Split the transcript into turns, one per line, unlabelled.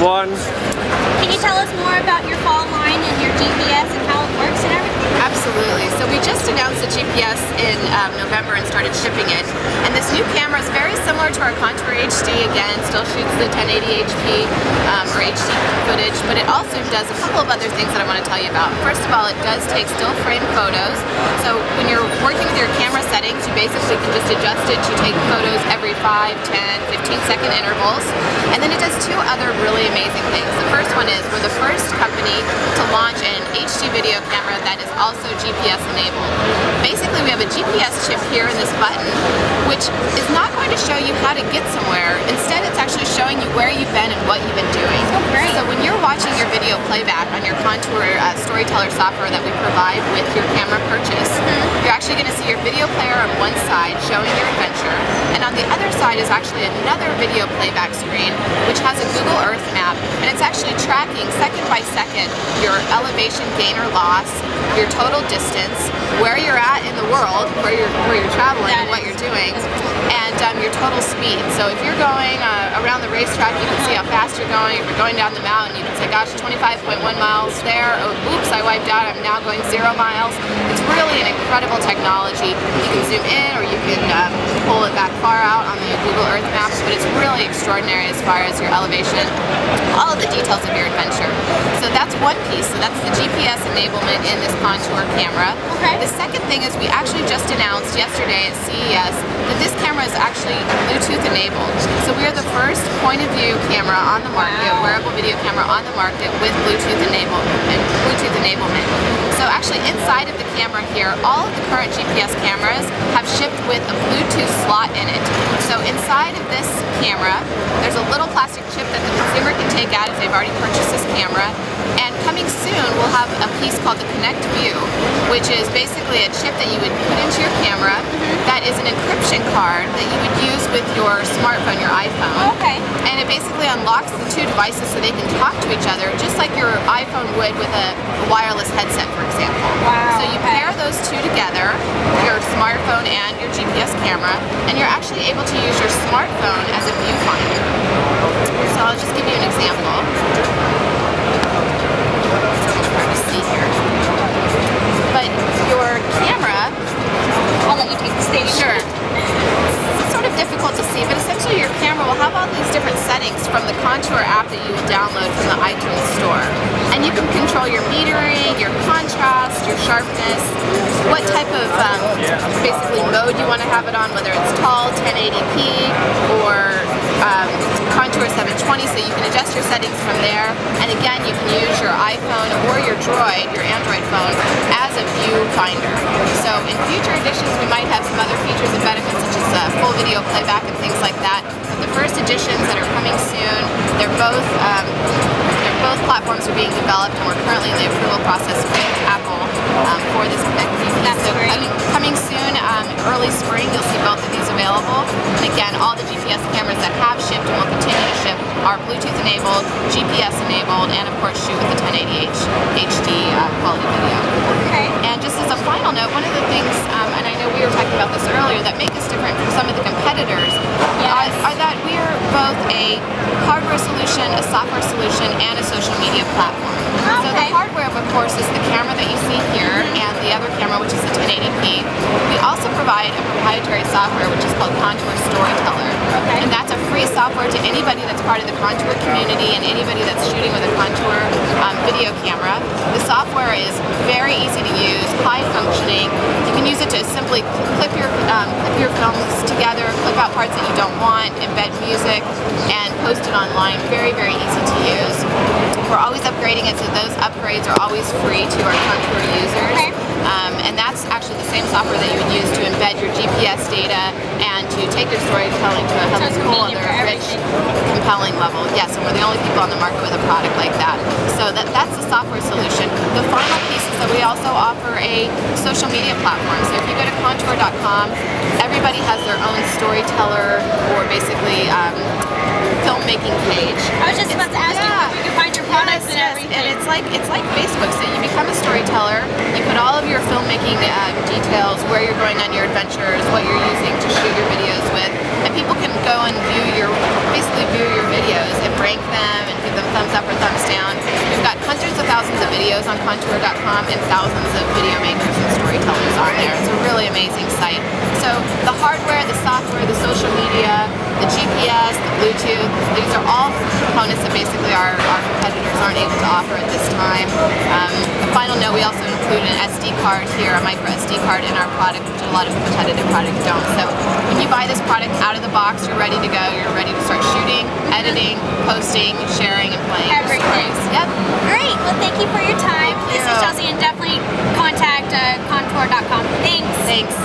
one.
Can you tell us more about your fall line and your GPS and how it works and everything?
Absolutely. So we just announced the GPS in November and started shipping it. And this new camera is very similar to our Contour HD. Again, still shoots the 1080 HP or HD footage, but it also does a couple of other things that I want to tell you about. First of all, it does take still frame photos. So when you're working with your camera settings, you basically can just adjust it to take photos every 5, 10, 15-second intervals. And then it does two other really amazing things. The first one is we're the first company to launch an HD video camera that is also GPS enabled. Basically, we have a GPS chip here in this button, which is not going to show you how to get somewhere. Instead, it's actually showing you where you've been and what you've been doing.
Oh, great.
So when you're watching your video playback on your Contour Storyteller software that we provide with your camera purchase, you're actually going to see your video player on one side showing your adventure, and on the other side is actually another video playback screen which has a Google Earth map, and it's actually tracking second by second your elevation gain or loss, your total distance, where you're at in the world, where you're traveling and what you're doing, and your total speed. So if you're going around the racetrack, you can see how fast you're going. If you're going down the mountain, you can say, gosh, 25.1 miles there. Oh, oops, I wiped out. I'm now going 0 miles. It's really an incredible technology. You can zoom in or you can pull it back far out on the Google Earth maps, but it's really extraordinary as far as your elevation, all of the details of your adventure. So that's one piece. So that's the GPS enablement in this Contour camera.
Okay.
The second thing is we actually just announced yesterday at CES that this camera is actually Bluetooth enabled. So we are the first point of view camera on the market, wearable video camera on the market with Bluetooth enablement. So actually inside of the camera here, all of the current GPS cameras have shipped with a Bluetooth slot in it. So inside of this camera, there's a little plastic chip that the consumer can take out if they've already purchased this camera. And coming soon, we'll have a piece called the Connect View, which is basically a chip that you would put into your camera that is an encryption card that you would use with your smartphone, your iPhone.
Okay.
And it basically unlocks the two devices so they can talk to each other, just like your iPhone would with a wireless headset, for example.
Wow.
So you pair those two together, your smartphone and your GPS camera, and you're actually able to use your smartphone as a viewfinder. So I'll just give you an example. But your camera,
I'll let you take the stage.
sure, it's sort of difficult to see, but essentially your camera will have all these different settings from the Contour app that you will download from the iTunes store. And you can control your metering, your contrast, your sharpness, what type of basically mode you want to have it on, whether it's tall, 1080p, or Contour 720, so you can adjust your settings from there. And again, you can use your iPhone or your Droid, your Android phone, as a viewfinder. So in future editions, we might have some other features and benefits, such as full video playback and things like that. But the first editions that are coming soon, they're both platforms are being developed, and we're currently in the approval process with Apple for this Connect View.
That's
so
great.
Coming soon, early spring, you'll see both of these available. And again, all the GPS cameras that have shipped and will continue to ship are Bluetooth enabled, GPS enabled, and of course shoot with the 1080 HD quality video.
Okay.
And just as a final note, one of the things, and I know we were talking about this earlier, that make us different from some of the competitors are that we are both a hardware solution, a software solution, and a social media platform. So the hardware, of course, is the camera that you see here, and the other camera, which is the 1080p. We also provide a proprietary software, which is called Contour Storyteller.
Okay.
And that's a free software to anybody that's part of the Contour community and anybody that's shooting with a Contour video camera. The software is very easy to use, high functioning. You can use it to simply clip your films together, clip out parts that you don't want, embed music, and post it online. Very, very easy to use. We're always upgrading it, so those upgrades are always free to our Contour users.
Okay.
And that's actually the same software that you would use to embed your GPS data and to take your storytelling to a whole other rich, compelling level. Yes, and we're the only people on the market with a product like that. So that's the software solution. The final piece is that we also offer a social media platform. So if you go to contour.com, everybody has their own storyteller or basically filmmaking page.
I was just about to ask you where we could find your products and everything.
And it's like Facebook. So you become a storyteller. You put all of your filmmaking details, where you're going on your adventures, what you're using to shoot your videos with, and people can go and basically view your videos and rank them and give them thumbs up or thumbs down. We've got hundreds of thousands of videos on contour.com and thousands of video makers and storytellers on there. It's a really amazing site. So the hardware, the software, the social media, the GPS, the Bluetooth, these are all components that basically our competitors aren't able to offer at this time. A final note, we also include an SD card here, a micro SD card in our product, which a lot of competitive products don't. So when you buy this product out of the box, you're ready to go. You're ready to start shooting, editing, posting, sharing, and playing
Everything.
stories. Yep.
Great. Well, thank you for your time.
Thank
This is
you.
Chelsea, and definitely contact contour.com. Thanks.
Thanks.